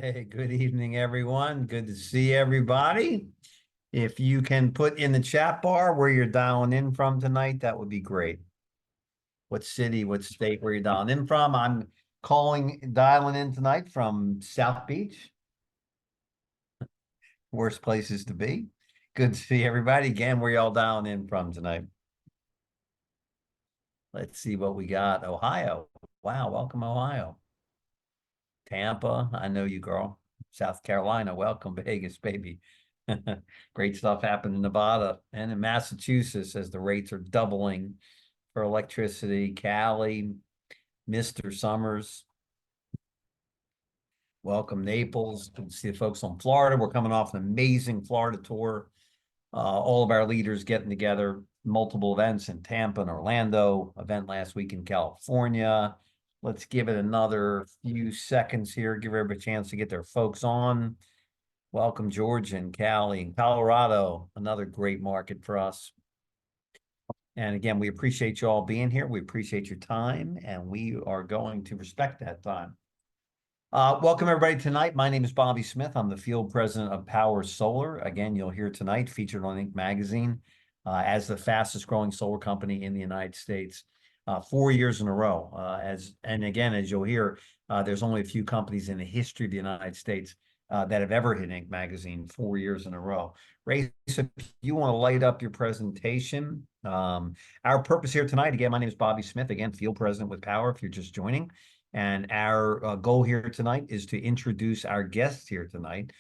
Hey, good evening, everyone. Good to see everybody. If you can put in the chat bar where you're dialing in from tonight, that would be great. What city, what state, where you're dialing in from? I'm dialing in tonight from South Beach. Worst places to be. Good to see everybody. Again, where y'all dialing in from tonight? Let's see what we got. Ohio. Wow, welcome, Ohio. Tampa, I know you, girl. South Carolina, welcome, Vegas, baby. Great stuff happened in Nevada and in Massachusetts as the rates are doubling for electricity. Cali, Mr. Summers, welcome, Naples. Good to see the folks on Florida. We're coming off an amazing Florida tour. All of our leaders getting together, multiple events in Tampa and Orlando, event last week in California. Let's give it another few seconds here, give everybody a chance to get their folks on. Welcome, Georgia and Cali and Colorado, another great market for us. And again, we appreciate you all being here. We appreciate your time, and we are going to respect that time. Welcome, everybody, tonight. My name is Bobby Smith. I'm the field president of Powur Solar. Again, you'll hear tonight featured on Inc. magazine as the fastest growing solar company in the United States. 4 years in a row. And again, as you'll hear, there's only a few companies in the history of the United States that have ever hit Inc. magazine 4 years in a row. Ray, if you want to light up your presentation, our purpose here tonight, again, my name is Bobby Smith, again, field president with Powur, if you're just joining. And our goal here tonight is to introduce our guests here tonight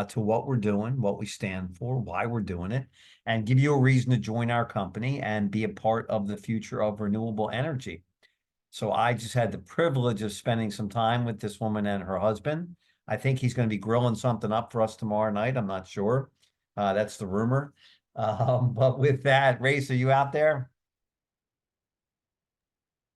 to what we're doing, what we stand for, why we're doing it, and give you a reason to join our company and be a part of the future of renewable energy. So I just had the privilege of spending some time with this woman and her husband. I think he's going to be grilling something up for us tomorrow night. I'm not sure. That's the rumor. But with that, Race, are you out there?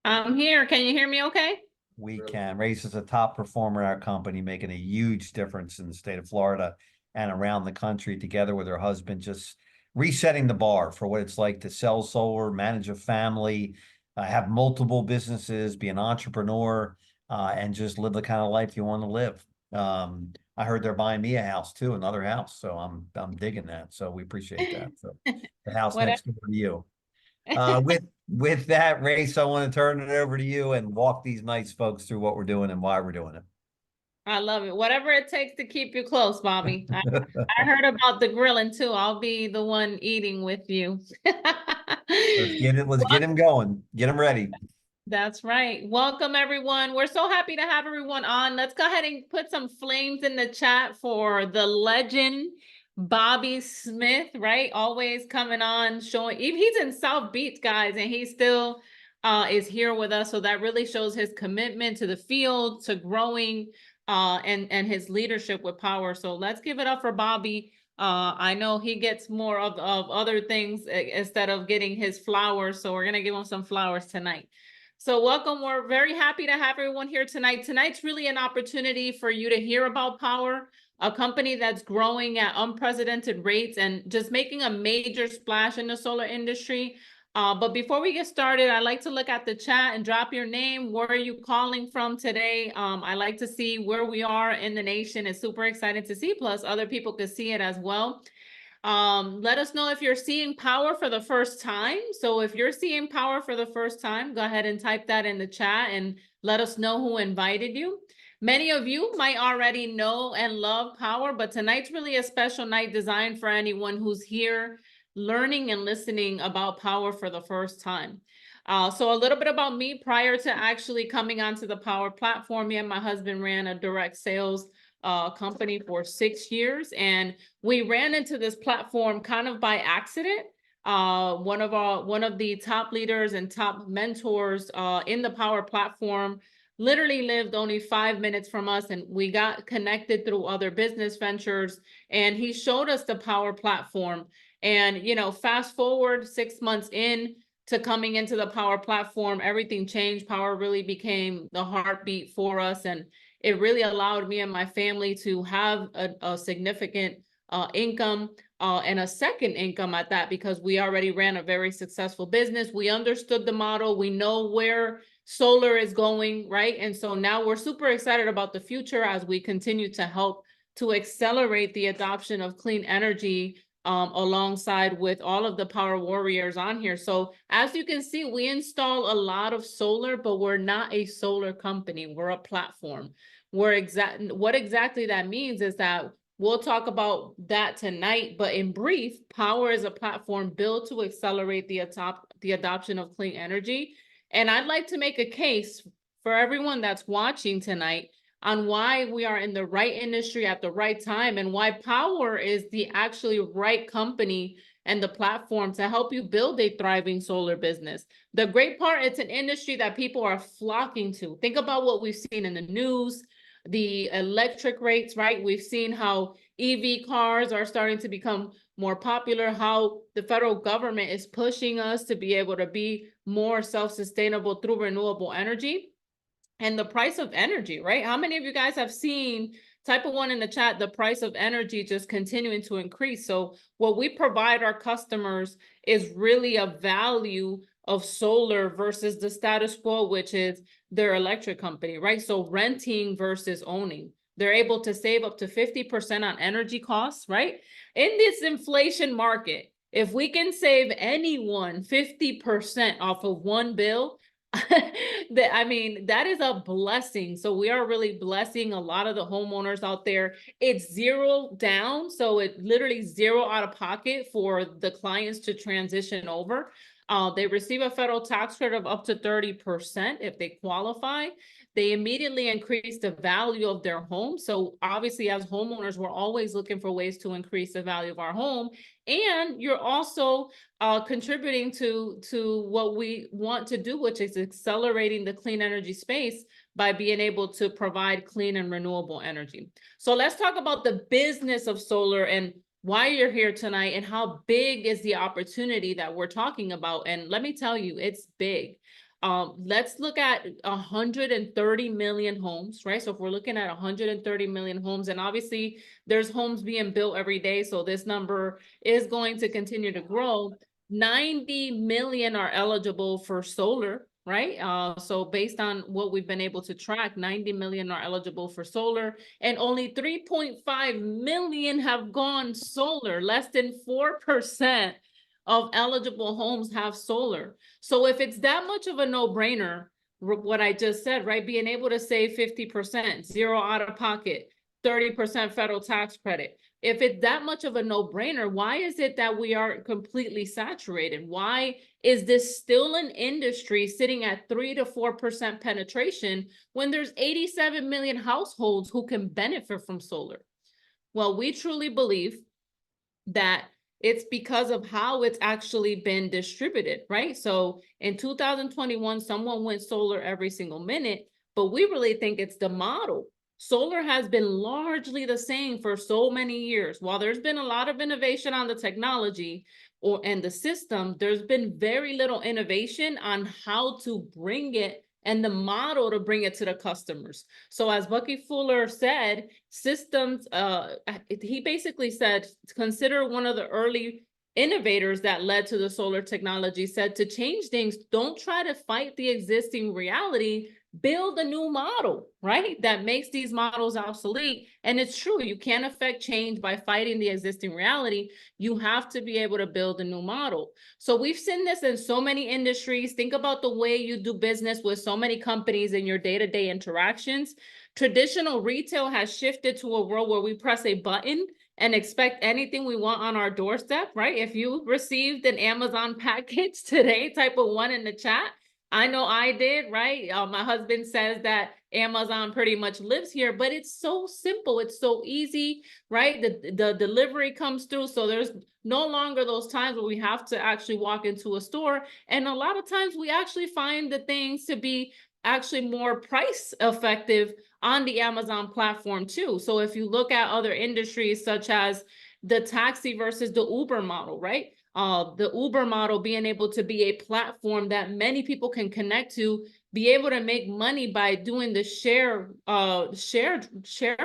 I'm here. Can you hear me okay? We can. Race is a top performer in our company, making a huge difference in the state of Florida and around the country, together with her husband, just resetting the bar for what it's like to sell solar, manage a family, have multiple businesses, be an entrepreneur, and just live the kind of life you want to live. I heard they're buying me a house too, another house. So I'm digging that. So we appreciate that. So the house next door to you. With that, Race, I want to turn it over to you and walk these nice folks through what we're doing and why we're doing it. I love it. Whatever it takes to keep you close, Bobby. I heard about the grilling too. I'll be the one eating with you. Let's get him going. Get him ready. That's right. Welcome, everyone. We're so happy to have everyone on. Let's go ahead and put some flames in the chat for the legend, Bobby Smith, right? Always coming on, showing, even he's in South Beach, guys, and he still is here with us. So that really shows his commitment to the field, to growing, and his leadership with Powur. So let's give it up for Bobby. I know he gets more of other things instead of getting his flowers. So we're going to give him some flowers tonight. So welcome. We're very happy to have everyone here tonight. Tonight's really an opportunity for you to hear about Powur, a company that's growing at unprecedented rates and just making a major splash in the solar industry. But before we get started, I'd like to look at the chat and drop your name. Where are you calling from today? I like to see where we are in the nation. It's super exciting to see. Plus, other people could see it as well. Let us know if you're seeing Powur for the first time. So if you're seeing Powur for the first time, go ahead and type that in the chat and let us know who invited you. Many of you might already know and love Powur, but tonight's really a special night designed for anyone who's here learning and listening about Powur for the first time. So a little bit about me. Prior to actually coming onto the Powur platform, me and my husband ran a direct sales company for 6 years, and we ran into this platform kind of by accident. One of the top leaders and top mentors in the Powur platform literally lived only 5 minutes from us, and we got connected through other business ventures, and he showed us the Powur platform. And fast forward 6 months in to coming into the Powur platform, everything changed. Powur really became the heartbeat for us, and it really allowed me and my family to have a significant income and a second income at that, because we already ran a very successful business. We understood the model. We know where solar is going, right? And so now we're super excited about the future as we continue to help to accelerate the adoption of clean energy alongside with all of the power warriors on here. So as you can see, we install a lot of solar, but we're not a solar company. We're a platform. What exactly that means is that we'll talk about that tonight, but in brief, Powur is a platform built to accelerate the adoption of clean energy. And I'd like to make a case for everyone that's watching tonight on why we are in the right industry at the right time and why Powur is the actually right company and the platform to help you build a thriving solar business. The great part, it's an industry that people are flocking to. Think about what we've seen in the news, the electric rates, right? We've seen how EV cars are starting to become more popular, how the federal government is pushing us to be able to be more self-sustainable through renewable energy. And the price of energy, right? How many of you guys have seen, type of one in the chat, the price of energy just continuing to increase? So what we provide our customers is really a value of solar versus the status quo, which is their electric company, right? So renting versus owning. They're able to save up to 50% on energy costs, right? In this inflation market, if we can save anyone 50% off of one bill, I mean, that is a blessing. So we are really blessing a lot of the homeowners out there. It's zero down. So it literally zero out of pocket for the clients to transition over. They receive a federal tax credit of up to 30% if they qualify. They immediately increase the value of their home. So obviously as homeowners, we're always looking for ways to increase the value of our home. And you're also contributing to what we want to do, which is accelerating the clean energy space by being able to provide clean and renewable energy. So let's talk about the business of solar and why you're here tonight and how big is the opportunity that we're talking about. And let me tell you, it's big. Let's look at 130 million homes, right? So if we're looking at 130 million homes, and obviously there's homes being built every day, so this number is going to continue to grow. 90 million are eligible for solar, right? So based on what we've been able to track, 90 million are eligible for solar, and only 3.5 million have gone solar. Less than 4% of eligible homes have solar. So if it's that much of a no-brainer, what I just said, right? Being able to save 50%, zero out of pocket, 30% federal tax credit. If it's that much of a no-brainer, why is it that we are completely saturated? Why is this still an industry sitting at 3 to 4% penetration when there's 87 million households who can benefit from solar? Well, we truly believe that it's because of how it's actually been distributed, right? So in 2021, someone went solar every single minute, but we really think it's the model. Solar has been largely the same for so many years. While there's been a lot of innovation on the technology and the system, there's been very little innovation on how to bring it and the model to bring it to the customers. So as Bucky Fuller said, systems, he basically said, consider one of the early innovators that led to the solar technology, said to change things, don't try to fight the existing reality, build a new model, right? That makes these models obsolete. And it's true, you can't affect change by fighting the existing reality. You have to be able to build a new model. So we've seen this in so many industries. Think about the way you do business with so many companies in your day-to-day interactions. Traditional retail has shifted to a world where we press a button and expect anything we want on our doorstep, right? If you received an Amazon package today, type of one in the chat. I know I did, right? My husband says that Amazon pretty much lives here, but it's so simple. It's so easy, right? The delivery comes through. So there's no longer those times where we have to actually walk into a store. And a lot of times we actually find the things to be actually more price effective on the Amazon platform too. So if you look at other industries such as the taxi versus the Uber model, right? the Uber model being able to be a platform that many people can connect to, be able to make money by doing the share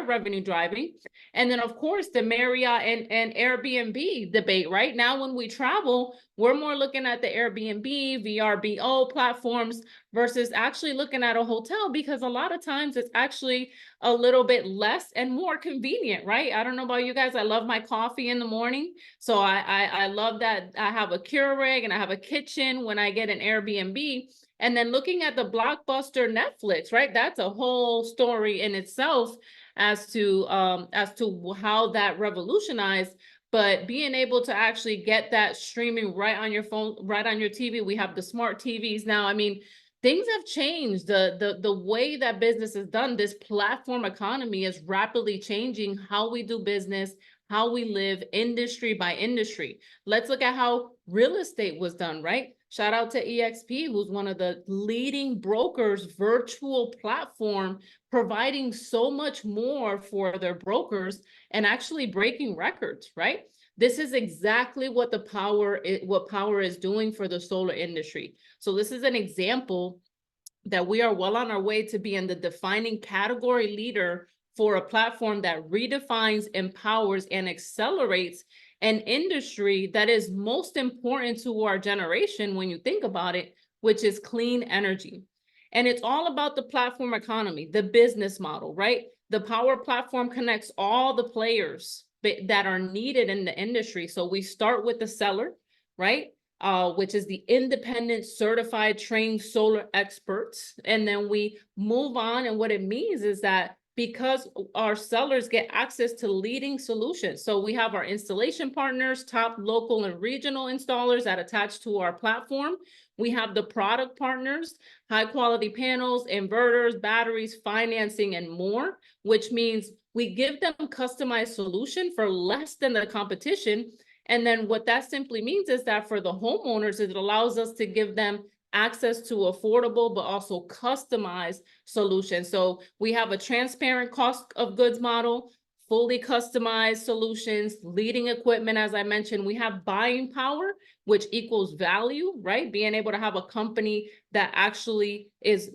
revenue driving. And then of course the Marriott and Airbnb debate. Right now when we travel, we're more looking at the Airbnb, VRBO platforms versus actually looking at a hotel, because a lot of times it's actually a little bit less and more convenient, right? I don't know about you guys. I love my coffee in the morning. So I love that I have a Keurig and I have a kitchen when I get an Airbnb. And then looking at the blockbuster Netflix, right? That's a whole story in itself as to how that revolutionized. But being able to actually get that streaming right on your phone, right on your TV. We have the smart TVs now. I mean, things have changed. The way that business is done, this platform economy is rapidly changing how we do business, how we live, industry by industry. Let's look at how real estate was done, right? Shout out to EXP, who's one of the leading brokers, virtual platform, providing so much more for their brokers and actually breaking records, right? This is exactly what Powur is doing for the solar industry. So this is an example that we are well on our way to being the defining category leader for a platform that redefines, empowers, and accelerates an industry that is most important to our generation when you think about it, which is clean energy. And it's all about the platform economy, the business model, right? The Powur platform connects all the players that are needed in the industry. So we start with the seller, right? Which is the independent certified trained solar experts. And then we move on. And what it means is that because our sellers get access to leading solutions. So we have our installation partners, top local and regional installers that attach to our platform. We have the product partners, high quality panels, inverters, batteries, financing, and more, which means we give them a customized solution for less than the competition. And then what that simply means is that for the homeowners, it allows us to give them access to affordable, but also customized solutions. So we have a transparent cost of goods model, fully customized solutions, leading equipment. As I mentioned, we have buying power, which equals value, right? Being able to have a company that actually is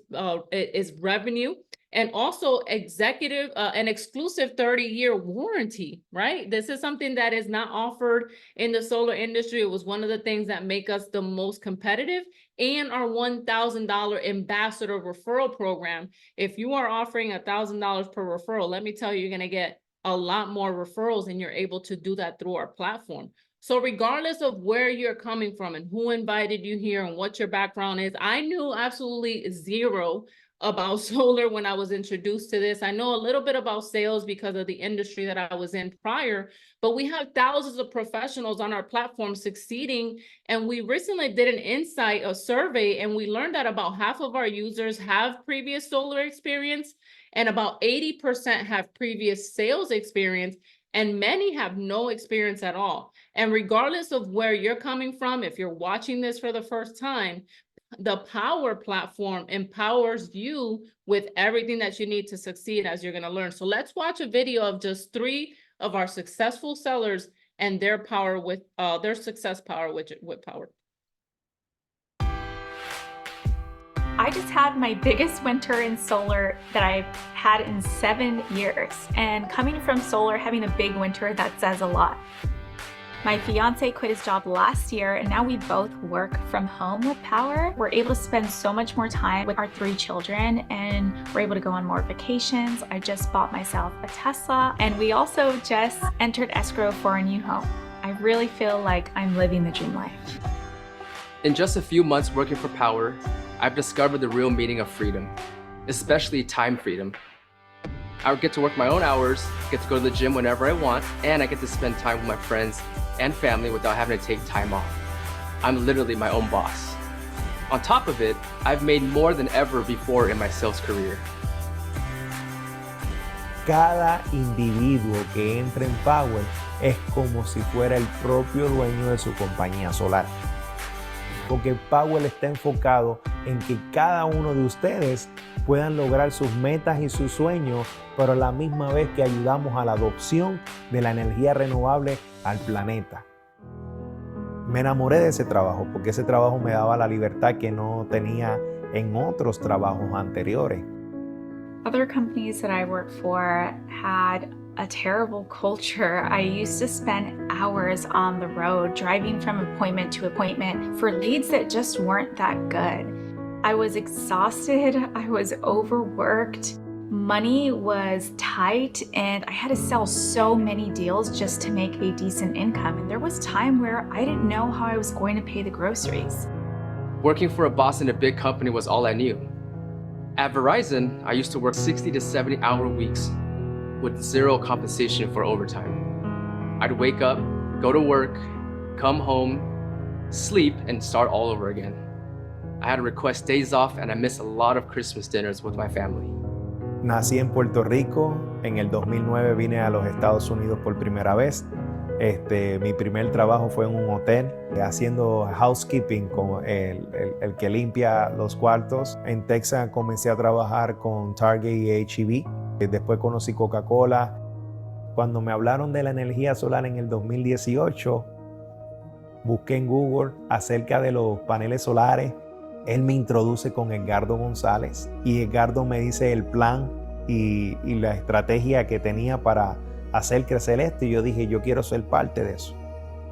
revenue. And also an exclusive 30-year warranty, right? This is something that is not offered in the solar industry. It was one of the things that make us the most competitive, and our $1,000 ambassador referral program. If you are offering $1,000 per referral, let me tell you, you're gonna get a lot more referrals, and you're able to do that through our platform. So regardless of where you're coming from and who invited you here and what your background is, I knew absolutely zero about solar when I was introduced to this. I know a little bit about sales because of the industry that I was in prior, but we have thousands of professionals on our platform succeeding. And we recently did an insight, a survey, and we learned that about half of our users have previous solar experience, and about 80% have previous sales experience, and many have no experience at all. And regardless of where you're coming from, if you're watching this for the first time, the Powur platform empowers you with everything that you need to succeed, as you're going to learn. So let's watch a video of just 3 of our successful sellers and their success power with Powur. I just had my biggest winter in solar that I've had in 7 years. And coming from solar, having a big winter, that says a lot. My fiance quit his job last year, and now we both work from home with Powur. We're able to spend so much more time with our 3 children, and we're able to go on more vacations. I just bought myself a Tesla, and we also just entered escrow for a new home. I really feel like I'm living the dream life. In just a few months working for Powur, I've discovered the real meaning of freedom, especially time freedom. I get to work my own hours, get to go to the gym whenever I want, and I get to spend time with my friends and family without having to take time off. I'm literally my own boss. On top of it, I've made more than ever before in my sales career. Cada individuo que entra en Powur es como si fuera el propio dueño de su compañía solar. Porque Powur está enfocado en que cada uno de ustedes puedan lograr sus metas y sus sueños, pero a la misma vez que ayudamos a la adopción de la energía renovable al planeta. Me enamoré de ese trabajo porque ese trabajo me daba la libertad que no tenía en otros trabajos anteriores. Other companies that I worked for had a terrible culture. I used to spend hours on the road driving from appointment to appointment for leads that just weren't that good. I was exhausted, I was overworked, money was tight, and I had to sell so many deals just to make a decent income. And there was time where I didn't know how I was going to pay the groceries. Working for a boss in a big company was all I knew. At Verizon, I used to work 60 to 70-hour weeks with zero compensation for overtime. I'd wake up, go to work, come home, sleep, and start all over again. I had to request days off, and I missed a lot of Christmas dinners with my family. Nací en Puerto Rico, en el 2009 vine a los Estados Unidos por primera vez. Mi primer trabajo fue en un hotel, haciendo housekeeping, con el que limpia los cuartos. En Texas comencé a trabajar con Target y H-E-B. Después conocí Coca-Cola. Cuando me hablaron de la energía solar en el 2018, busqué en Google acerca de los paneles solares. Él me introduce con Edgardo González y Edgardo me dice el plan y la estrategia que tenía para hacer crecer esto, y yo dije, yo quiero ser parte de eso.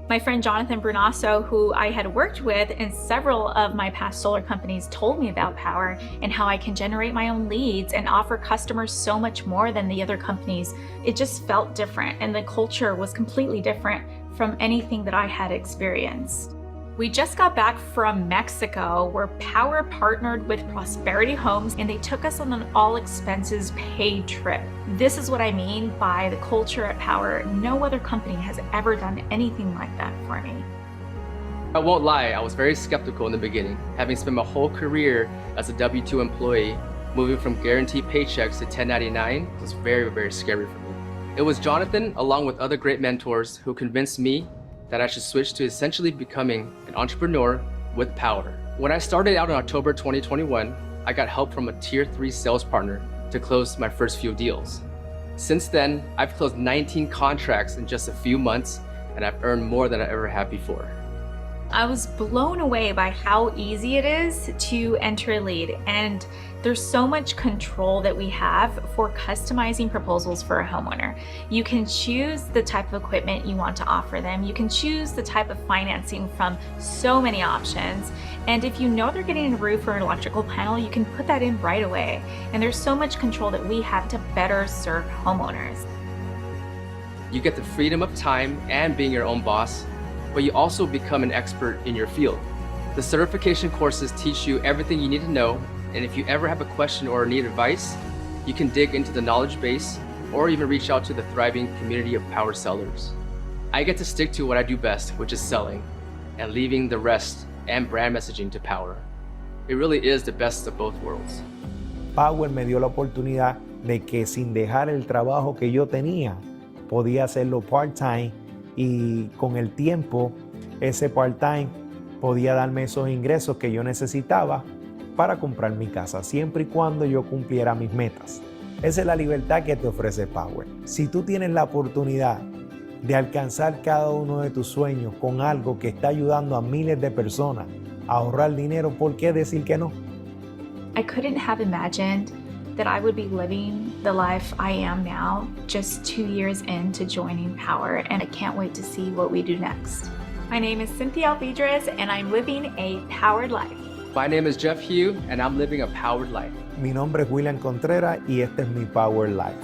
My friend Jonathan Brunasso, who I had worked with in several of my past solar companies, told me about Powur and how I can generate my own leads and offer customers so much more than the other companies. It just felt different, and the culture was completely different from anything that I had experienced. We just got back from Mexico, where Powur partnered with Prosperity Homes, and they took us on an all-expenses paid trip. This is what I mean by the culture at Powur. No other company has ever done anything like that for me. I won't lie, I was very skeptical in the beginning. Having spent my whole career as a W-2 employee, moving from guaranteed paychecks to 1099 was very, very scary for me. It was Jonathan, along with other great mentors, who convinced me that I should switch to essentially becoming an entrepreneur with Powur. When I started out in October 2021, I got help from a tier 3 sales partner to close my first few deals. Since then, I've closed 19 contracts in just a few months, and I've earned more than I ever have before. I was blown away by how easy it is to enter a lead, and there's so much control that we have for customizing proposals for a homeowner. You can choose the type of equipment you want to offer them. You can choose the type of financing from so many options. And if you know they're getting a roof or an electrical panel, you can put that in right away. And there's so much control that we have to better serve homeowners. You get the freedom of time and being your own boss, but you also become an expert in your field. The certification courses teach you everything you need to know, and if you ever have a question or need advice, you can dig into the knowledge base or even reach out to the thriving community of Powur sellers. I get to stick to what I do best, which is selling, and leaving the rest and brand messaging to Powur. It really is the best of both worlds. Powur me dio la oportunidad de que sin dejar el trabajo que yo tenía, podía hacerlo part-time, y con el tiempo ese part-time podía darme esos ingresos que yo necesitaba para comprar mi casa, siempre y cuando yo cumpliera mis metas. Esa es la libertad que te ofrece Powur. Si tú tienes la oportunidad de alcanzar cada uno de tus sueños con algo que está ayudando a miles de personas a ahorrar dinero, ¿por qué decir que no? I couldn't have imagined that I would be living the life I am now just 2 years into joining Powur, and I can't wait to see what we do next. My name is Cynthia Alvidrez, and I'm living a powered life. My name is Jeff Hugh, and I'm living a powered life. Mi nombre es William Contreras y este es mi Powur Life.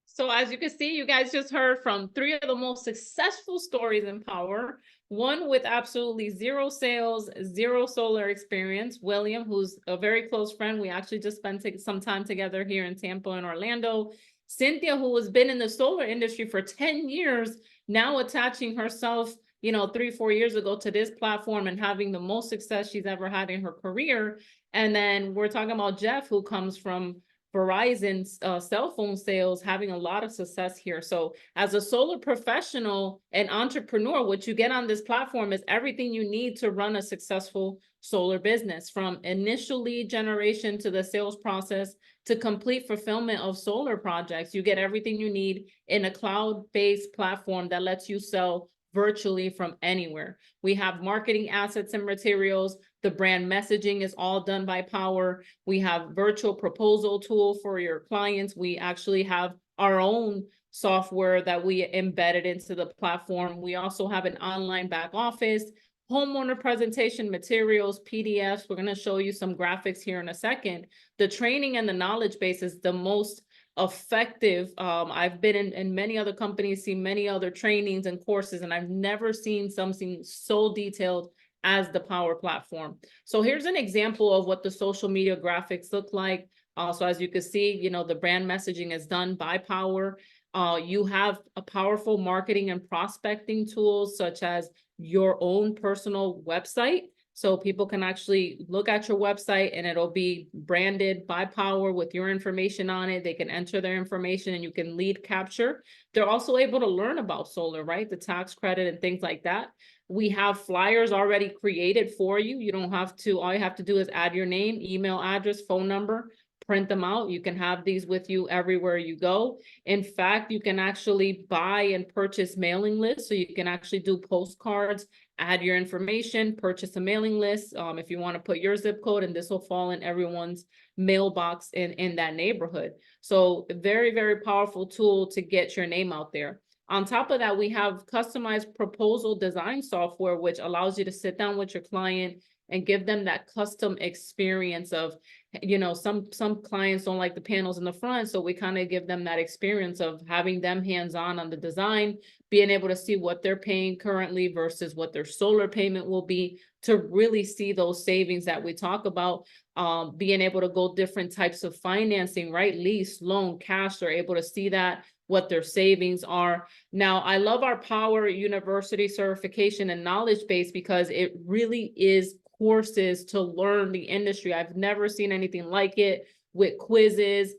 So as you can see, you guys just heard from 3 of the most successful stories in Powur. One with absolutely zero sales, zero solar experience, William, who's a very close friend. We actually just spent some time together here in Tampa and Orlando. Cynthia, who has been in the solar industry for 10 years, now attaching herself, 3-4 years ago to this platform and having the most success she's ever had in her career. And then we're talking about Jeff, who comes from Verizon's cell phone sales having a lot of success here. So as a solar professional and entrepreneur, what you get on this platform is everything you need to run a successful solar business, from initial lead generation to the sales process to complete fulfillment of solar projects. You get everything you need in a cloud-based platform that lets you sell virtually from anywhere. We have marketing assets and materials. The brand messaging is all done by Powur. We have virtual proposal tool for your clients. We actually have our own software that we embedded into the platform. We also have an online back office, homeowner presentation materials, PDFs. We're going to show you some graphics here in a second. The training and the knowledge base is the most effective. I've been in many other companies, seen many other trainings and courses, and I've never seen something so detailed as the Powur platform. So here's an example of what the social media graphics look like. So as you can see, you know, the brand messaging is done by Powur. You have a powerful marketing and prospecting tools, such as your own personal website. So people can actually look at your website and it'll be branded by Powur with your information on it. They can enter their information and you can lead capture. They're also able to learn about solar, right? The tax credit and things like that. We have flyers already created for you. You don't have to, all you have to do is add your name, email address, phone number, print them out. You can have these with you everywhere you go. In fact, you can actually buy and purchase mailing lists. So you can actually do postcards, add your information, purchase a mailing list. If you want to put your zip code, and this will fall in everyone's mailbox in that neighborhood. So a very, very powerful tool to get your name out there. On top of that, we have customized proposal design software, which allows you to sit down with your client and give them that custom experience of, you know, some clients don't like the panels in the front. So we kind of give them that experience of having them hands-on on the design, being able to see what they're paying currently versus what their solar payment will be, to really see those savings that we talk about, being able to go different types of financing, right? Lease, loan, cash, they're able to see that, what their savings are. Now, I love our Powur University certification and knowledge base because it really is courses to learn the industry. I've never seen anything like it, with quizzes,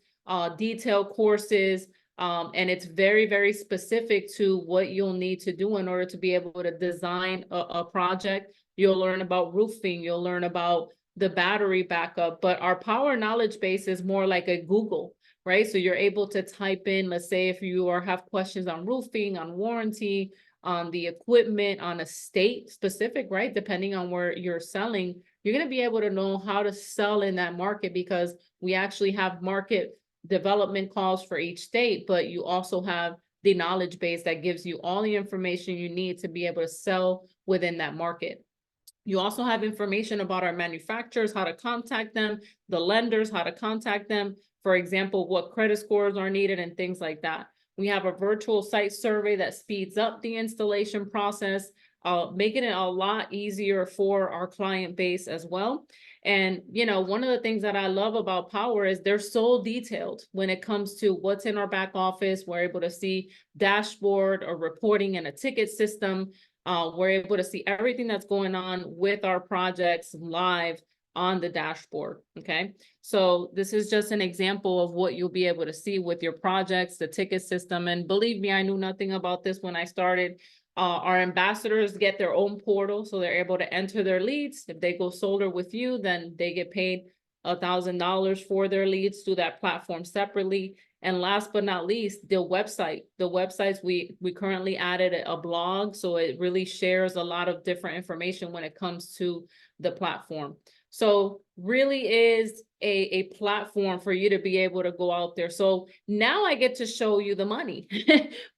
detailed courses, and it's very, very specific to what you'll need to do in order to be able to design a project. You'll learn about roofing, you'll learn about the battery backup, but our Powur knowledge base is more like a Google, right? So you're able to type in, let's say if you have questions on roofing, on warranty, on the equipment, on a state specific, right? Depending on where you're selling, you're going to be able to know how to sell in that market, because we actually have market development calls for each state, but you also have the knowledge base that gives you all the information you need to be able to sell within that market. You also have information about our manufacturers, how to contact them, the lenders, how to contact them, for example, what credit scores are needed and things like that. We have a virtual site survey that speeds up the installation process, making it a lot easier for our client base as well. And, you know, one of the things that I love about Powur is they're so detailed when it comes to what's in our back office. We're able to see dashboard or reporting in a ticket system. We're able to see everything that's going on with our projects live on the dashboard. Okay, so this is just an example of what you'll be able to see with your projects, the ticket system. And believe me, I knew nothing about this when I started. Our ambassadors get their own portal, so they're able to enter their leads. If they go solar with you, then they get paid $1,000 for their leads through that platform separately. And last but not least, the website. The websites, we currently added a blog, so it really shares a lot of different information when it comes to the platform. So really is a platform for you to be able to go out there. So now I get to show you the money.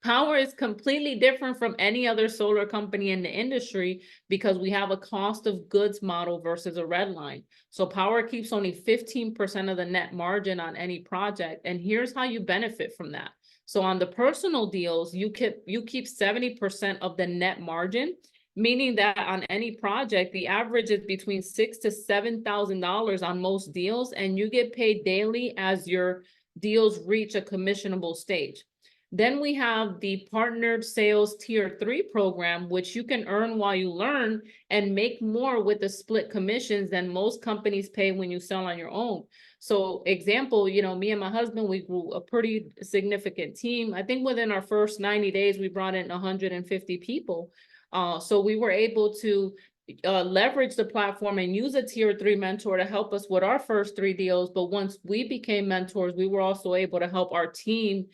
Powur is completely different from any other solar company in the industry because we have a cost of goods model versus a red line. So Powur keeps only 15% of the net margin on any project. And here's how you benefit from that. So on the personal deals, you keep 70% of the net margin, meaning that on any project, the average is between $6,000 to $7,000 on most deals, and you get paid daily as your deals reach a commissionable stage. Then we have the partnered sales tier 3 program, which you can earn while you learn and make more with the split commissions than most companies pay when you sell on your own. So example, me and my husband, we grew a pretty significant team. I think within our first 90 days, we brought in 150 people. So we were able to leverage the platform and use a tier 3 mentor to help us with our first 3 deals. But once we became mentors, we were also able to help our team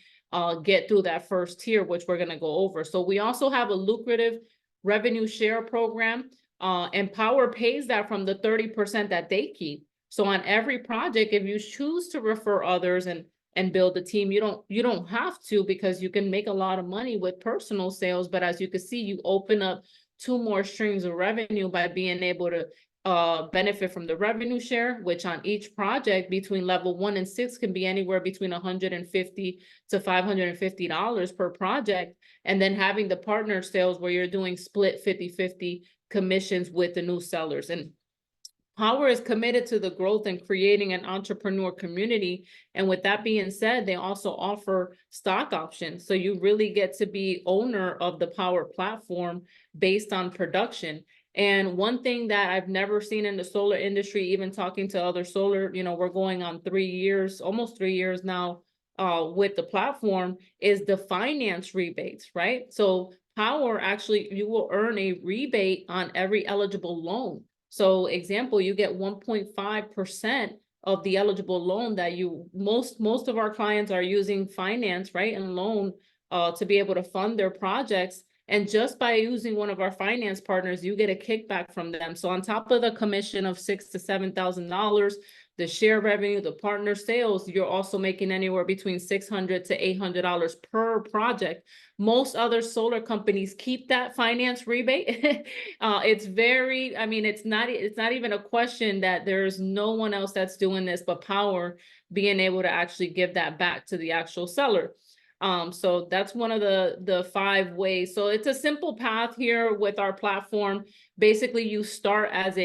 get through that first tier, which we're going to go over. So we also have a lucrative revenue share program, and Powur pays that from the 30% that they keep. So on every project, if you choose to refer others and build a team, you don't have to, because you can make a lot of money with personal sales. But as you can see, you open up 2 more streams of revenue by being able to benefit from the revenue share, which on each project between level 1 and 6 can be anywhere between $150 to $550 per project. And then having the partner sales where you're doing split 50-50 commissions with the new sellers. And Powur is committed to the growth and creating an entrepreneur community. And with that being said, they also offer stock options. So you really get to be owner of the Powur platform based on production. And one thing that I've never seen in the solar industry, even talking to other solar, we're going on 3 years, almost 3 years now with the platform, is the finance rebates, right? So Powur, actually, you will earn a rebate on every eligible loan. So example, you get 1.5% of the eligible loan that most of our clients are using finance, right, and loan to be able to fund their projects. And just by using one of our finance partners, you get a kickback from them. So on top of the commission of $6,000 to $7,000, the share revenue, the partner sales, you're also making anywhere between $600 to $800 per project. Most other solar companies keep that finance rebate. It's very, it's not even a question that there's no one else that's doing this but Powur being able to actually give that back to the actual seller. So that's one of the 5 ways. So it's a simple path here with our platform. Basically, you start as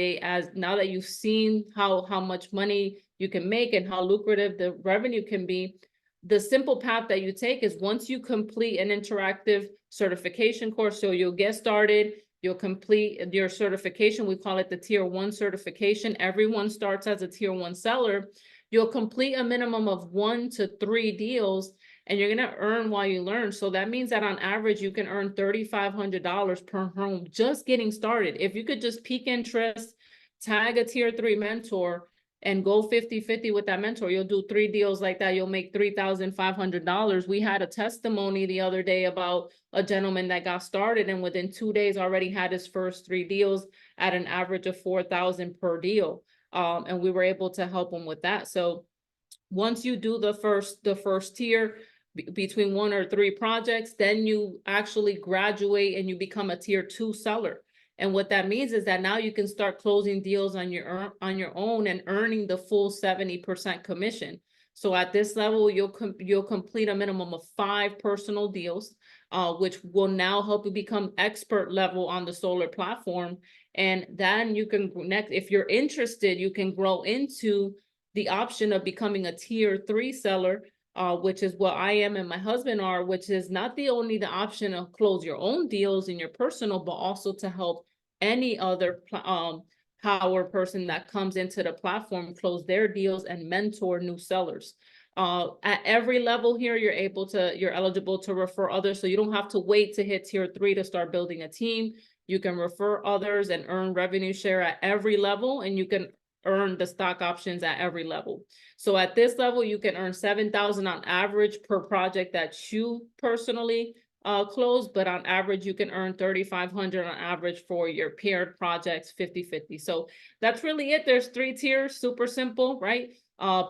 now that you've seen how much money you can make and how lucrative the revenue can be. The simple path that you take is once you complete an interactive certification course, so you'll get started, you'll complete your certification. We call it the tier 1 certification. Everyone starts as a tier 1 seller. You'll complete a minimum of 1 to 3 deals, and you're going to earn while you learn. So that means that on average, you can earn $3,500 per home just getting started. If you could just pique interest, tag a tier 3 mentor, and go 50-50 with that mentor, you'll do 3 deals like that. You'll make $3,500. We had a testimony the other day about a gentleman that got started and within 2 days already had his first 3 deals at an average of $4,000 per deal. And we were able to help him with that. So once you do the first tier, between 1 or 3 projects, then you actually graduate and you become a tier 2 seller. And what that means is that now you can start closing deals on your own and earning the full 70% commission. So at this level, you'll complete a minimum of 5 personal deals, which will now help you become expert level on the solar platform. And then you can next, if you're interested, you can grow into the option of becoming a tier 3 seller, which is what I am and my husband are, which is not the option of close your own deals in your personal, but also to help any other Powur person that comes into the platform close their deals and mentor new sellers. At every level here, you're eligible to refer others. So you don't have to wait to hit tier 3 to start building a team. You can refer others and earn revenue share at every level, and you can earn the stock options at every level. So at this level, you can earn $7,000 on average per project that you personally close, but on average, you can earn $3,500 on average for your paired projects, 50-50. So that's really it. There's 3 tiers, super simple, right?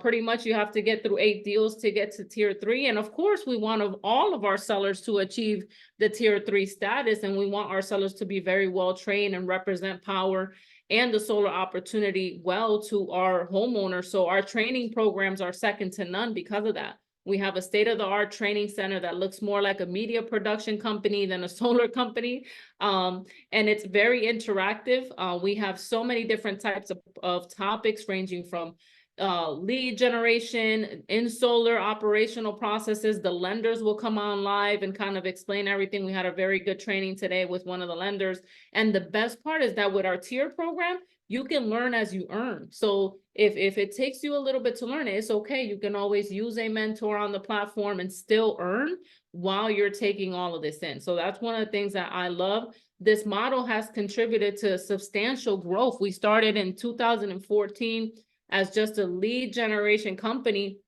Pretty much you have to get through 8 deals to get to tier 3. And of course, we want all of our sellers to achieve the tier 3 status. And we want our sellers to be very well trained and represent Powur and the solar opportunity well to our homeowners. So our training programs are second to none because of that. We have a state-of-the-art training center that looks more like a media production company than a solar company. And it's very interactive. We have so many different types of topics ranging from lead generation, in solar operational processes. The lenders will come on live and kind of explain everything. We had a very good training today with one of the lenders. And the best part is that with our tier program, you can learn as you earn. So if it takes you a little bit to learn it, it's okay. You can always use a mentor on the platform and still earn while you're taking all of this in. So that's one of the things that I love. This model has contributed to substantial growth. We started in 2014 as just a lead generation company.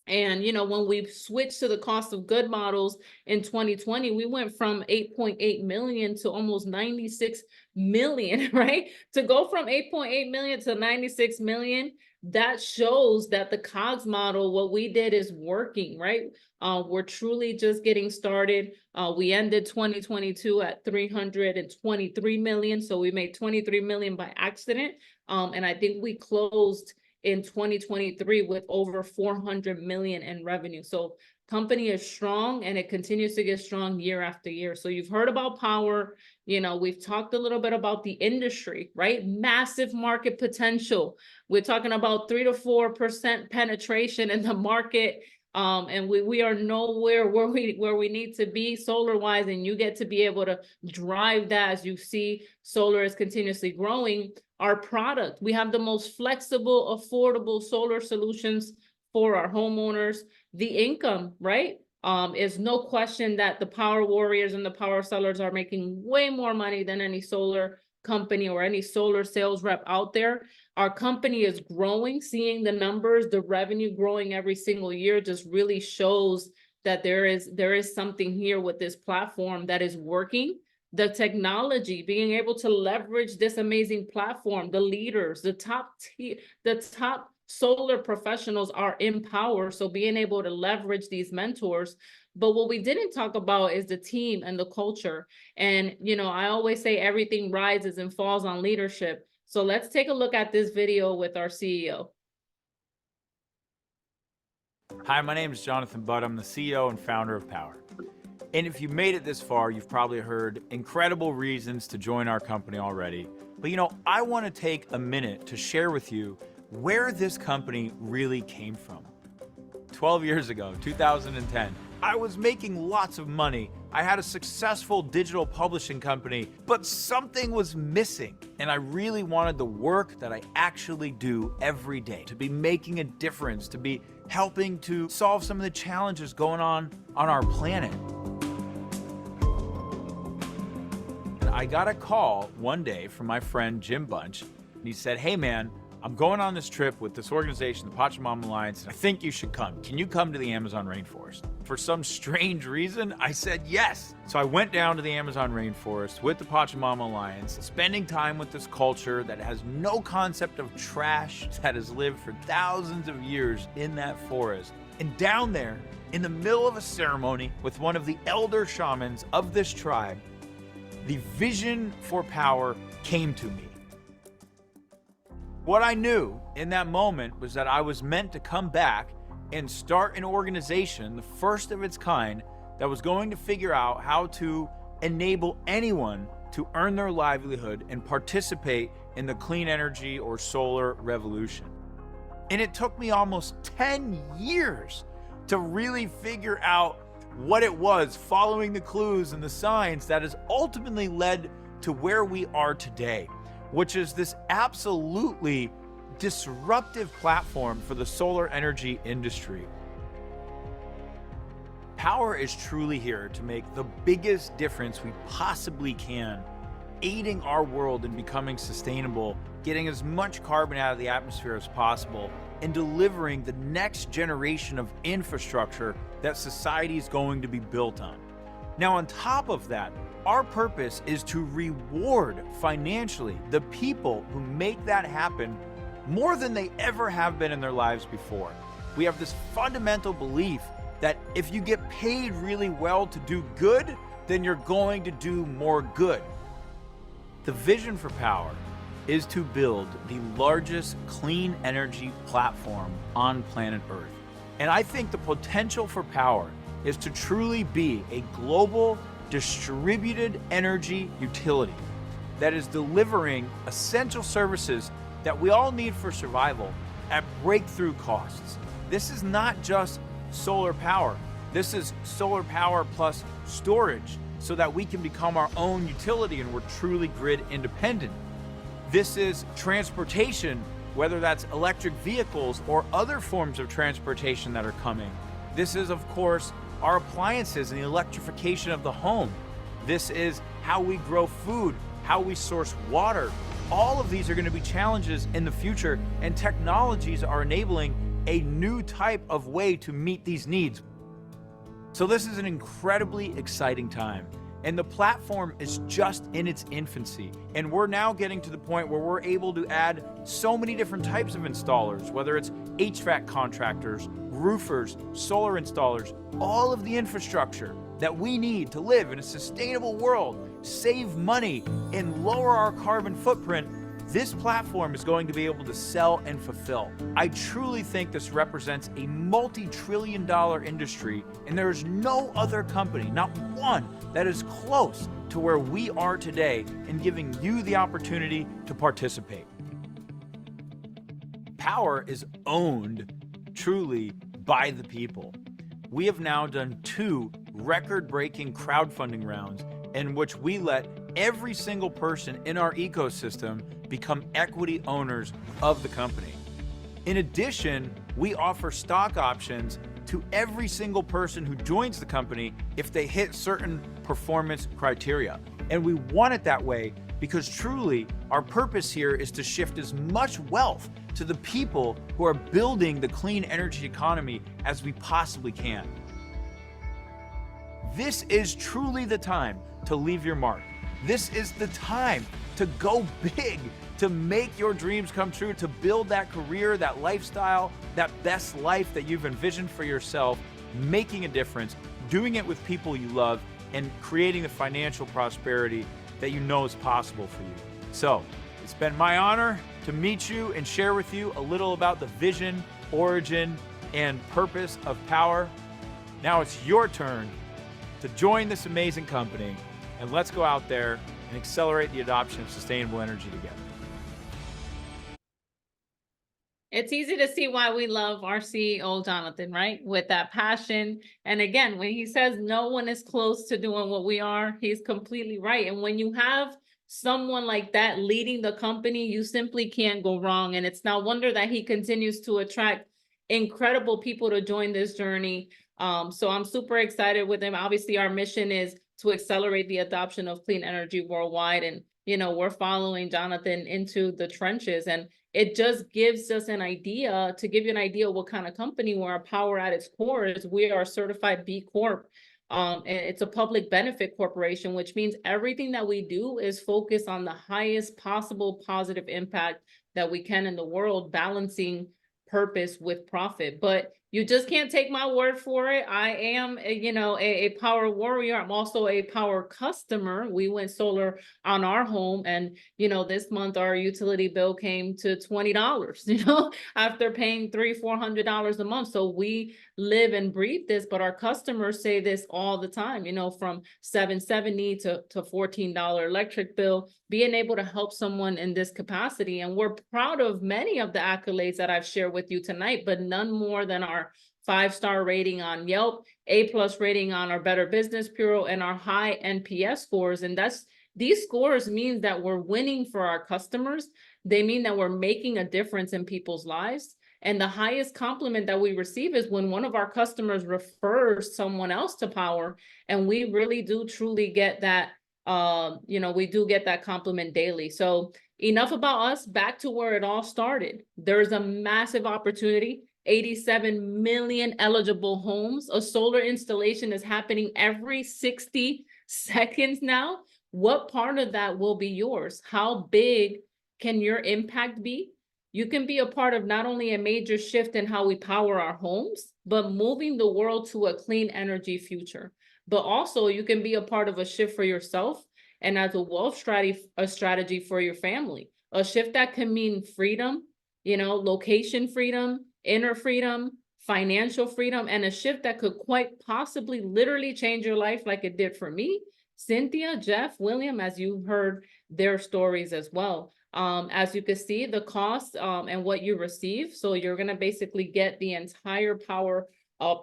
And, when we switched to the cost of good models in 2020, we went from 8.8 million to almost 96 million, right? To go from 8.8 million to 96 million, that shows that the COGS model, what we did is working, right? We're truly just getting started. We ended 2022 at 323 million. So we made 23 million by accident. And I think we closed in 2023 with over 400 million in revenue. So company is strong and it continues to get strong year after year. So you've heard about Powur, we've talked a little bit about the industry, right? Massive market potential. We're talking about 3 to 4% penetration in the market. And we are nowhere where we need to be solar wise, and you get to be able to drive that as you see solar is continuously growing. Our product, we have the most flexible, affordable solar solutions for our homeowners. The income, right? Is no question that the Powur Warriors and the Powur Sellers are making way more money than any solar company or any solar sales rep out there. Our company is growing, seeing the numbers, the revenue growing every single year just really shows that there is something here with this platform that is working. The technology, being able to leverage this amazing platform, the leaders, the top solar professionals are in Powur. So being able to leverage these mentors. But what we didn't talk about is the team and the culture. And, I always say everything rises and falls on leadership. So let's take a look at this video with our CEO. Hi, my name is Jonathan Budd. I'm the CEO and founder of Powur. And if you made it this far, you've probably heard incredible reasons to join our company already. But I want to take a minute to share with you where this company really came from. 12 years ago, 2010, I was making lots of money. I had a successful digital publishing company, but something was missing. And I really wanted the work that I actually do every day to be making a difference, to be helping to solve some of the challenges going on our planet. And I got a call one day from my friend Jim Bunch, and he said, "Hey man, I'm going on this trip with this organization, the Pachamama Alliance, and I think you should come. Can you come to the Amazon rainforest?" For some strange reason, I said yes. So I went down to the Amazon rainforest with the Pachamama Alliance, spending time with this culture that has no concept of trash, that has lived for thousands of years in that forest. And down there, in the middle of a ceremony with one of the elder shamans of this tribe, the vision for Powur came to me. What I knew in that moment was that I was meant to come back and start an organization, the first of its kind, that was going to figure out how to enable anyone to earn their livelihood and participate in the clean energy or solar revolution. And it took me almost 10 years to really figure out what it was, following the clues and the signs that has ultimately led to where we are today, which is this absolutely disruptive platform for the solar energy industry. Powur is truly here to make the biggest difference we possibly can, aiding our world in becoming sustainable, getting as much carbon out of the atmosphere as possible, and delivering the next generation of infrastructure that society is going to be built on. Now, on top of that, our purpose is to reward financially the people who make that happen more than they ever have been in their lives before. We have this fundamental belief that if you get paid really well to do good, then you're going to do more good. The vision for Powur is to build the largest clean energy platform on planet Earth. And I think the potential for Powur is to truly be a global distributed energy utility that is delivering essential services that we all need for survival at breakthrough costs. This is not just solar power. This is solar power plus storage so that we can become our own utility and we're truly grid independent. This is transportation, whether that's electric vehicles or other forms of transportation that are coming. This is, of course, our appliances and the electrification of the home. This is how we grow food, how we source water. All of these are going to be challenges in the future, and technologies are enabling a new type of way to meet these needs. So this is an incredibly exciting time. And the platform is just in its infancy. And we're now getting to the point where we're able to add so many different types of installers, whether it's HVAC contractors, roofers, solar installers, all of the infrastructure that we need to live in a sustainable world, save money, and lower our carbon footprint. This platform is going to be able to sell and fulfill. I truly think this represents a multi-trillion-dollar industry, and there is no other company, not one, that is close to where we are today in giving you the opportunity to participate. Powur is owned truly by the people. We have now done 2 record-breaking crowdfunding rounds in which we let every single person in our ecosystem become equity owners of the company. In addition, we offer stock options to every single person who joins the company if they hit certain performance criteria. And we want it that way because truly our purpose here is to shift as much wealth to the people who are building the clean energy economy as we possibly can. This is truly the time to leave your mark. This is the time to go big, to make your dreams come true, to build that career, that lifestyle, that best life that you've envisioned for yourself, making a difference, doing it with people you love, and creating the financial prosperity that you know is possible for you. So, it's been my honor to meet you and share with you a little about the vision, origin, and purpose of Powur. Now it's your turn to join this amazing company, and let's go out there and accelerate the adoption of sustainable energy together. It's easy to see why we love our CEO, Jonathan, right? With that passion. And again, when he says no one is close to doing what we are, he's completely right. And when you have someone like that leading the company, you simply can't go wrong. And it's no wonder that he continues to attract incredible people to join this journey. So I'm super excited with him. Obviously, our mission is to accelerate the adoption of clean energy worldwide. And, you know, we're following Jonathan into the trenches. And it just gives us an idea, to give you an idea what kind of company we're. Powur at its core is we are a certified B Corp. And it's a public benefit corporation, which means everything that we do is focused on the highest possible positive impact that we can in the world, balancing purpose with profit. But you just can't take my word for it. I am, a Powur warrior. I'm also a Powur customer. We went solar on our home, and this month our utility bill came to $20. After paying $300-400 a month. So we live and breathe this, but our customers say this all the time. From $770 to $14 electric bill. Being able to help someone in this capacity, and we're proud of many of the accolades that I've shared with you tonight, but none more than our 5-star rating on Yelp, A+ rating on our Better Business Bureau, and our high NPS scores. And these scores mean that we're winning for our customers. They mean that we're making a difference in people's lives. And the highest compliment that we receive is when one of our customers refers someone else to Powur, and we really do truly get that. We do get that compliment daily. So enough about us, back to where it all started. There's a massive opportunity, 87 million eligible homes. A solar installation is happening every 60 seconds now. What part of that will be yours? How big can your impact be? You can be a part of not only a major shift in how we power our homes, but moving the world to a clean energy future. But also you can be a part of a shift for yourself and as a wealth strategy for your family. A shift that can mean freedom, location freedom, inner freedom, financial freedom, and a shift that could quite possibly literally change your life like it did for me, Cynthia, Jeff, William, as you heard their stories as well. As you can see, the cost and what you receive. So you're going to basically get the entire Powur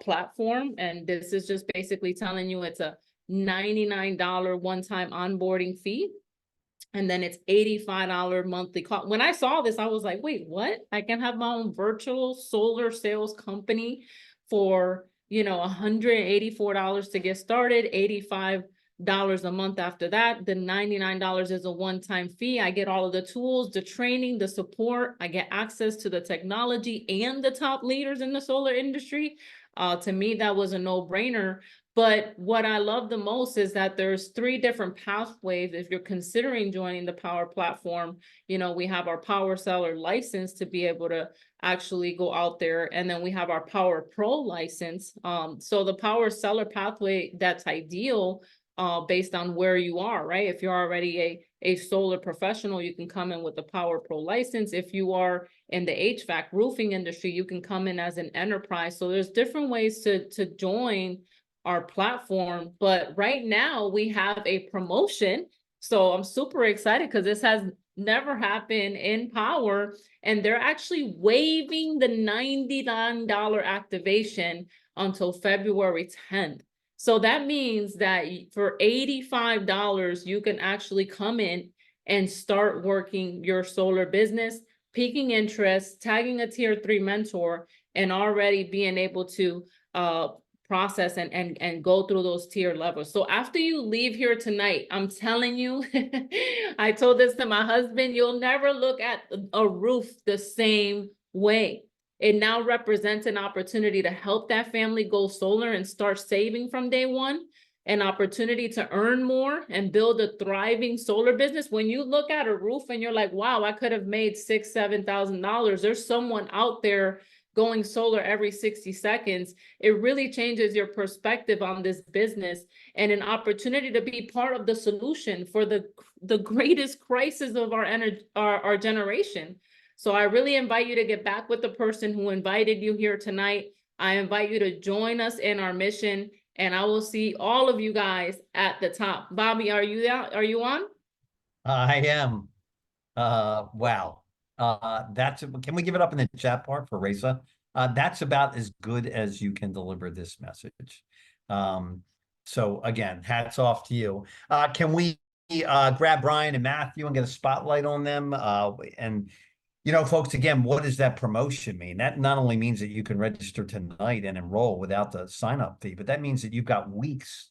platform. And this is just basically telling you it's a $99 one-time onboarding fee. And then it's $85 monthly cost. When I saw this, I was like, wait, what? I can have my own virtual solar sales company for, $184 to get started, $85 a month after that. The $99 is a one-time fee. I get all of the tools, the training, the support. I get access to the technology and the top leaders in the solar industry. To me, that was a no-brainer. But what I love the most is that there's 3 different pathways. If you're considering joining the Powur platform, we have our Powur Solar license to be able to actually go out there. And then we have our Powur Pro license. So the Powur Solar pathway, that's ideal based on where you are, right? If you're already a solar professional, you can come in with the Powur Pro license. If you are in the HVAC roofing industry, you can come in as an enterprise. So there's different ways to join our platform, but right now we have a promotion. So I'm super excited because this has never happened in Powur, and they're actually waiving the $99 activation until February 10th. So that means that for $85, you can actually come in and start working your solar business, piquing interest, tagging a tier 3 mentor, and already being able to process and go through those tier levels. So after you leave here tonight, I'm telling you, I told this to my husband, you'll never look at a roof the same way. It now represents an opportunity to help that family go solar and start saving from day one, an opportunity to earn more and build a thriving solar business. When you look at a roof and you're like, wow, I could have made $6,000, $7,000. There's someone out there going solar every 60 seconds. It really changes your perspective on this business and an opportunity to be part of the solution for the greatest crisis of our generation. So I really invite you to get back with the person who invited you here tonight. I invite you to join us in our mission, and I will see all of you guys at the top. Bobby, are you there? Are you on? I am. Wow. Can we give it up in the chat part for Reza? That's about as good as you can deliver this message. So again, hats off to you. Can we grab Brian and Matthew and get a spotlight on them? And folks, again, what does that promotion mean? That not only means that you can register tonight and enroll without the sign-up fee, but that means that you've got weeks,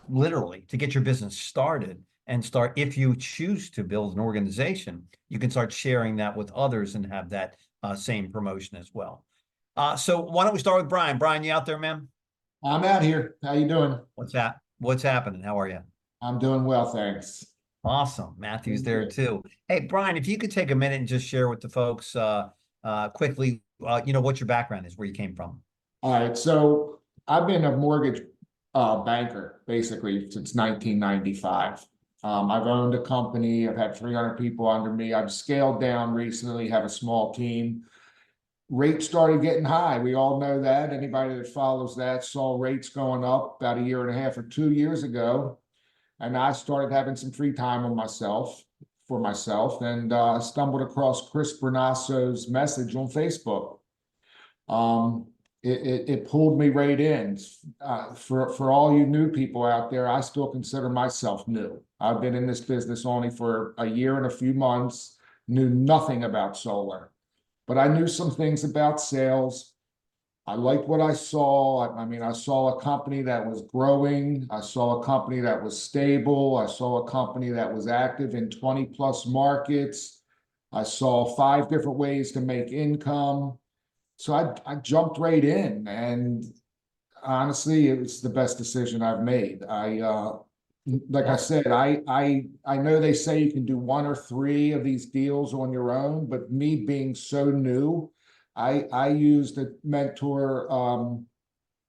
literally, to get your business started and start. If you choose to build an organization, you can start sharing that with others and have that same promotion as well. So why don't we start with Brian? Brian, you out there, man? I'm out here. How you doing? What's happening? How are you? I'm doing well, thanks. Awesome. Matthew's there too. Hey, Brian, if you could take a minute and just share with the folks quickly, what your background is, where you came from. All right. So I've been a mortgage banker basically since 1995. I've owned a company. I've had 300 people under me. I've scaled down recently, have a small team. Rates started getting high. We all know that. Anybody that follows that saw rates going up about 1.5 years or 2 years ago. And I started having some free time on for myself, and stumbled across Chris Bernasso's message on Facebook. It pulled me right in. For all you new people out there, I still consider myself new. I've been in this business only for 1 year and a few months, knew nothing about solar, but I knew some things about sales. I liked what I saw. I mean, I saw a company that was growing. I saw a company that was stable. I saw a company that was active in 20+ markets. I saw 5 different ways to make income. So I jumped right in, and honestly, it was the best decision I've made. Like I said, I know they say you can do 1 or 3 of these deals on your own, but me being so new, I used a mentor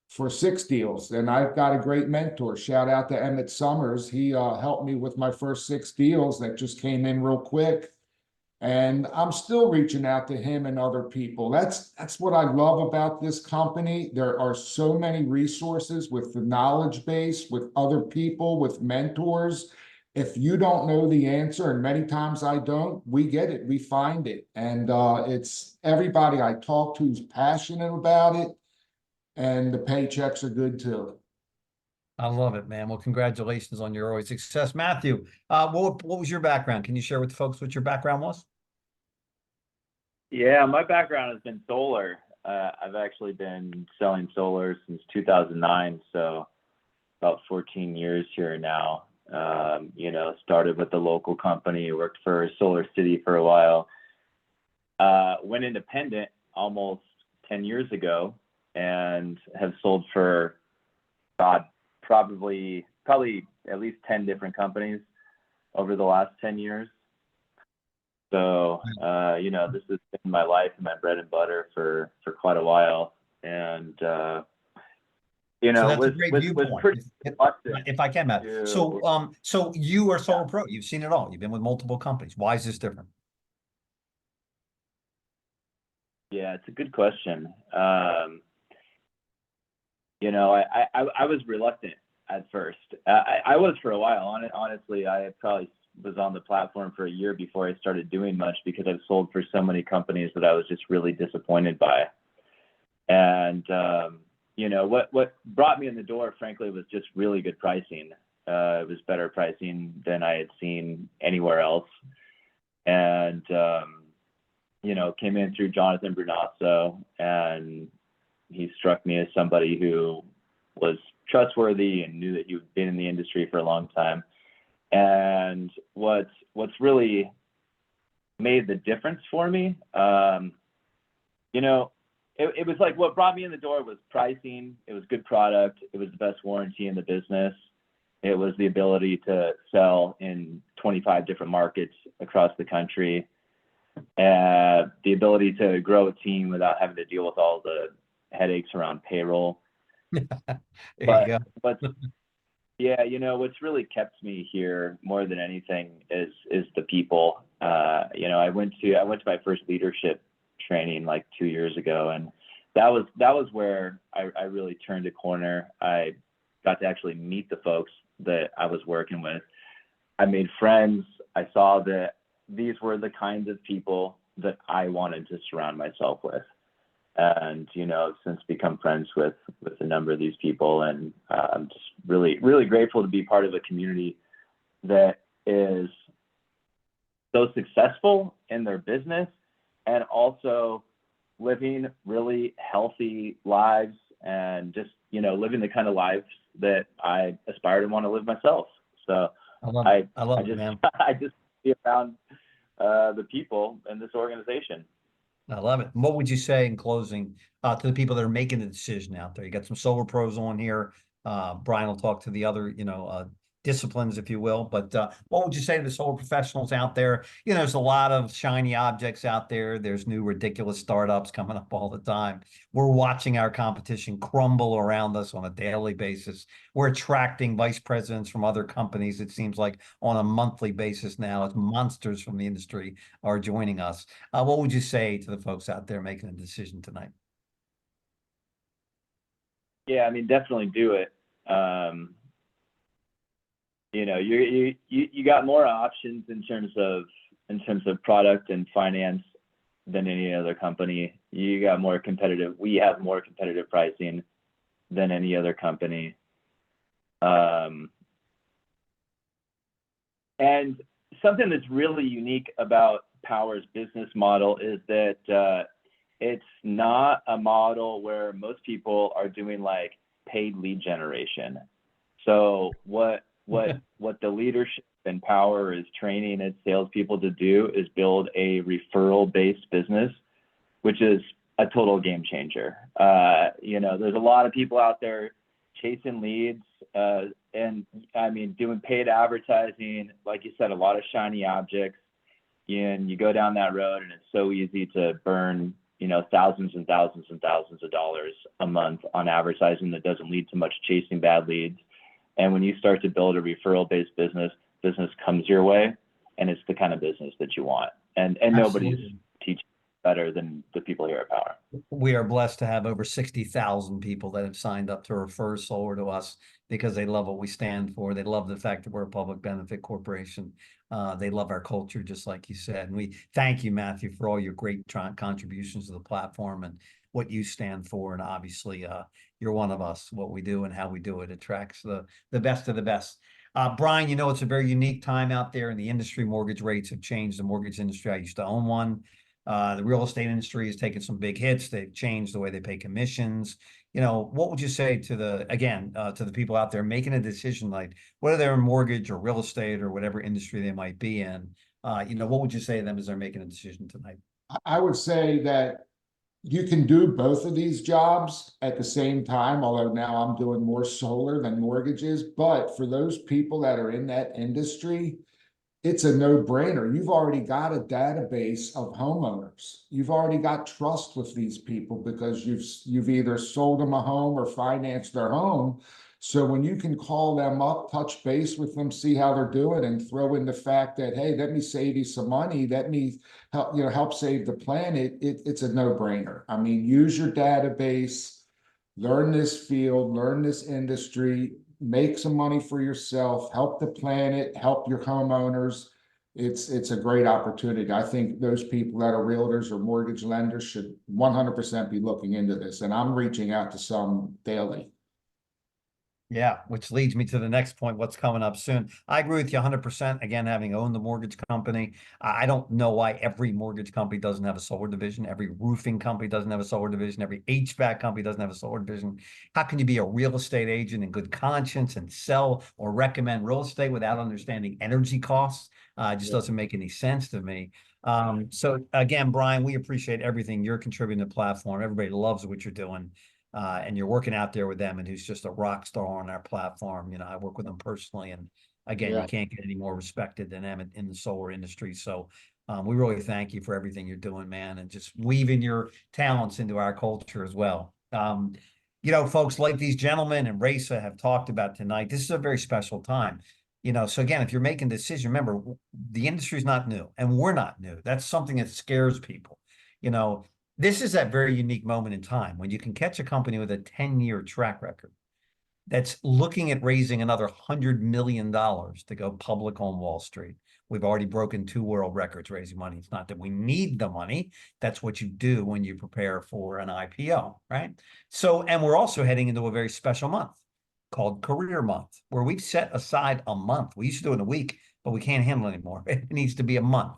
for 6 deals, and I've got a great mentor. Shout out to Emmett Summers. He helped me with my first 6 deals that just came in real quick. And I'm still reaching out to him and other people. That's what I love about this company. There are so many resources with the knowledge base, with other people, with mentors. If you don't know the answer, and many times I don't, we get it, we find it. And it's everybody I talk to is passionate about it, and the paychecks are good too. I love it, man. Well, congratulations on your early success. Matthew, what was your background? Can you share with folks what your background was? Yeah, my background has been solar. I've actually been selling solar since 2009, so about 14 years here now. Started with the local company, worked for Solar City for a while, went independent almost 10 years ago, and have sold for probably at least 10 different companies over the last 10 years. So, this has been my life and my bread and butter for quite a while. And, So that's a great was viewpoint. pretty reluctant If I can, Matt. So you are Solar Pro. You've seen it all. You've been with multiple companies. Why is this different? Yeah, it's a good question. I was reluctant at first. I was for a while. Honestly, I probably was on the platform for a year before I started doing much, because I've sold for so many companies that I was just really disappointed by. And what brought me in the door, frankly, was just really good pricing. It was better pricing than I had seen anywhere else. And came in through Jonathan Brunasso, and he struck me as somebody who was trustworthy and knew that he'd been in the industry for a long time. And what's really made the difference for me, it was like, what brought me in the door was pricing. It was good product. It was the best warranty in the business. It was the ability to sell in 25 different markets across the country. The ability to grow a team without having to deal with all the headaches around payroll. But yeah, what's really kept me here more than anything is the people. I went to my first leadership training like 2 years ago, and that was where I really turned a corner. I got to actually meet the folks that I was working with. I made friends. I saw that these were the kinds of people that I wanted to surround myself with. And, I've since become friends with a number of these people. And I'm just really, really grateful to be part of a community that is so successful in their business and also living really healthy lives and just, living the kind of lives that I aspire to want to live myself. So I just be around the people in this organization. I love it. What would you say in closing to the people that are making the decision out there? You got some solar pros on here. Brian will talk to the other, disciplines, if you will. But what would you say to the solar professionals out there? There's a lot of shiny objects out there. There's new ridiculous startups coming up all the time. We're watching our competition crumble around us on a daily basis. We're attracting vice presidents from other companies, it seems like, on a monthly basis now, as monsters from the industry are joining us. What would you say to the folks out there making a decision tonight? Yeah, I mean, definitely do it. You got more options in terms of product and finance than any other company. We have more competitive pricing than any other company. And something that's really unique about Powur's business model is that it's not a model where most people are doing like paid lead generation. So what the leadership and Powur is training its salespeople to do is build a referral-based business, which is a total game changer. There's a lot of people out there chasing leads, and I mean, doing paid advertising, like you said, a lot of shiny objects, and you go down that road and it's so easy to burn, thousands and thousands and thousands of dollars a month on advertising that doesn't lead to much chasing bad leads. And when you start to build a referral-based business comes your way, and it's the kind of business that you want. And nobody's teaching better than the people here at Powur. We are blessed to have over 60,000 people that have signed up to refer solar to us because they love what we stand for. They love the fact that we're a public benefit corporation. They love our culture, just like you said. And we thank you, Matthew, for all your great contributions to the platform and what you stand for. And obviously, you're one of us. What we do and how we do it attracts the best of the best. Brian, it's a very unique time out there in the industry. Mortgage rates have changed the mortgage industry. I used to own one. The real estate industry has taken some big hits. They've changed the way they pay commissions. What would you say to the people out there making a decision, like whether they're in mortgage or real estate or whatever industry they might be in? What would you say to them as they're making a decision tonight? I would say that you can do both of these jobs at the same time, although now I'm doing more solar than mortgages. But for those people that are in that industry, it's a no-brainer. You've already got a database of homeowners. You've already got trust with these people because you've either sold them a home or financed their home. So when you can call them up, touch base with them, see how they're doing, and throw in the fact that, hey, let me save you some money, let me help save the planet, it's a no-brainer. I mean, use your database, learn this field, learn this industry, make some money for yourself, help the planet, help your homeowners. It's a great opportunity. I think those people that are realtors or mortgage lenders should 100% be looking into this. And I'm reaching out to some daily. Yeah, which leads me to the next point, what's coming up soon. I agree with you 100%. Again, having owned the mortgage company, I don't know why every mortgage company doesn't have a solar division. Every roofing company doesn't have a solar division. Every HVAC company doesn't have a solar division. How can you be a real estate agent in good conscience and sell or recommend real estate without understanding energy costs? It just doesn't make any sense to me. So again, Brian, we appreciate everything you're contributing to the platform. Everybody loves what you're doing. And you're working out there with them, and who's just a rock star on our platform. I work with them personally, and again, you can't get any more respected than them in the solar industry. So we really thank you for everything you're doing, man, and just weaving your talents into our culture as well. Folks like these gentlemen and Raisa have talked about tonight, this is a very special time. So again, if you're making a decision, remember, the industry is not new, and we're not new. That's something that scares people. This is that very unique moment in time when you can catch a company with a 10-year track record that's looking at raising another $100 million to go public on Wall Street. We've already broken 2 world records raising money. It's not that we need the money. That's what you do when you prepare for an IPO, right? So, and we're also heading into a very special month called Career Month, where we've set aside a month. We used to do it in a week, but we can't handle it anymore. It needs to be a month.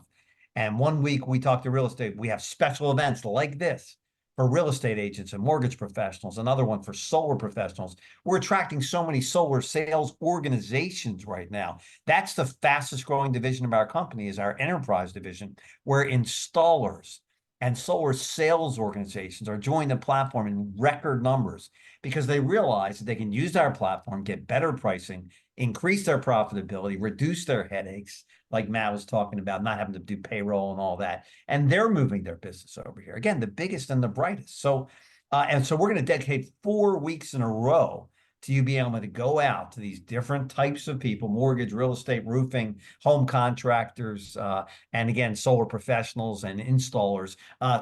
And 1 week we talk to real estate. We have special events like this for real estate agents and mortgage professionals. Another one for solar professionals. We're attracting so many solar sales organizations right now. That's the fastest growing division of our company, is our enterprise division, where installers and solar sales organizations are joining the platform in record numbers because they realize that they can use our platform, get better pricing, increase their profitability, reduce their headaches, like Matt was talking about, not having to do payroll and all that. And they're moving their business over here. Again, the biggest and the brightest. So we're going to dedicate 4 weeks in a row to you being able to go out to these different types of people, mortgage, real estate, roofing, home contractors, and again, solar professionals and installers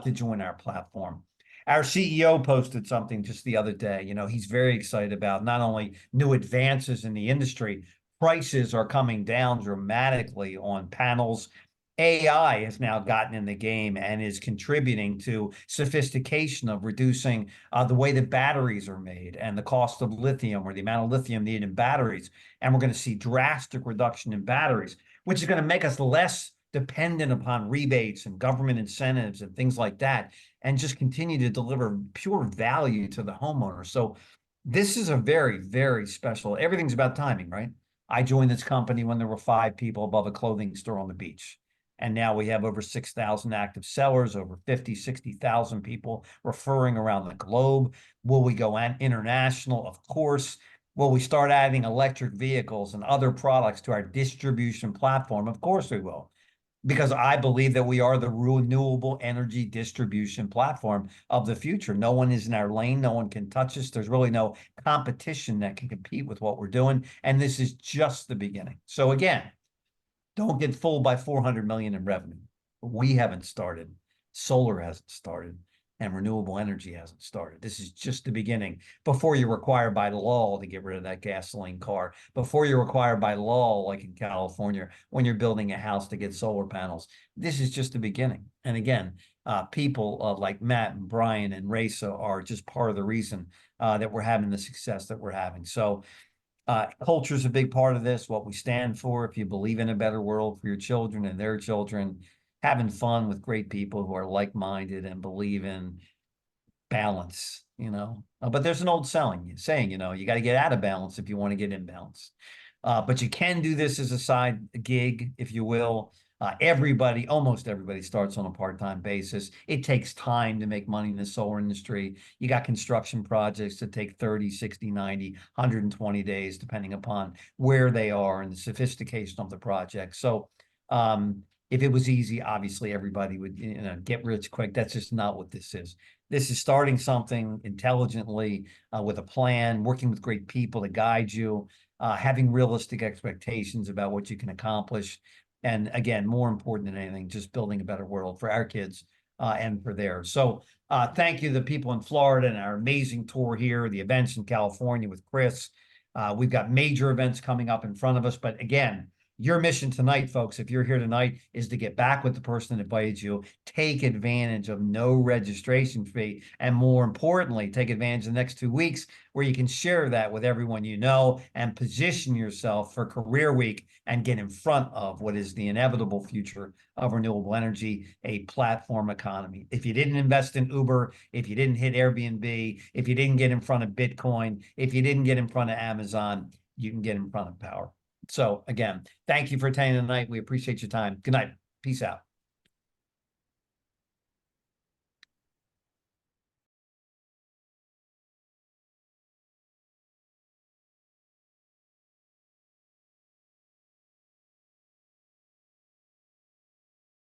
to join our platform. Our CEO posted something just the other day. He's very excited about not only new advances in the industry, prices are coming down dramatically on panels. AI has now gotten in the game and is contributing to sophistication of reducing the way that batteries are made and the cost of lithium, or the amount of lithium needed in batteries. And we're going to see drastic reduction in batteries, which is going to make us less dependent upon rebates and government incentives and things like that, and just continue to deliver pure value to the homeowner. So this is a very, very special, everything's about timing, right? I joined this company when there were 5 people above a clothing store on the beach. And now we have over 6,000 active sellers, over 50, 60,000 people referring around the globe. Will we go international? Of course. Will we start adding electric vehicles and other products to our distribution platform? Of course we will. Because I believe that we are the renewable energy distribution platform of the future. No one is in our lane. No one can touch us. There's really no competition that can compete with what we're doing. And this is just the beginning. So again, don't get fooled by 400 million in revenue. We haven't started. Solar hasn't started. And renewable energy hasn't started. This is just the beginning. Before you're required by law to get rid of that gasoline car, before you're required by law, like in California, when you're building a house to get solar panels, this is just the beginning. And again, people like Matt and Brian and Raisa are just part of the reason that we're having the success that we're having. So culture is a big part of this, what we stand for. If you believe in a better world for your children and their children, having fun with great people who are like-minded and believe in balance, but there's an old saying, you got to get out of balance if you want to get in balance. But you can do this as a side gig, if you will. Almost everybody starts on a part-time basis. It takes time to make money in the solar industry. You got construction projects that take 30, 60, 90, 120 days, depending upon where they are and the sophistication of the project. So if it was easy, obviously everybody would get rich quick. That's just not what this is. This is starting something intelligently with a plan, working with great people to guide you, having realistic expectations about what you can accomplish. And again, more important than anything, just building a better world for our kids and for theirs. So thank you to the people in Florida and our amazing tour here, the events in California with Chris. We've got major events coming up in front of us. But again, your mission tonight, folks, if you're here tonight, is to get back with the person that invited you, take advantage of no registration fee, and more importantly, take advantage of the next 2 weeks where you can share that with everyone you know and position yourself for Career Week and get in front of what is the inevitable future of renewable energy, a platform economy. If you didn't invest in Uber, if you didn't hit Airbnb, if you didn't get in front of Bitcoin, if you didn't get in front of Amazon, you can get in front of Powur. So again, thank you for attending tonight. We appreciate your time. Good night. Peace out.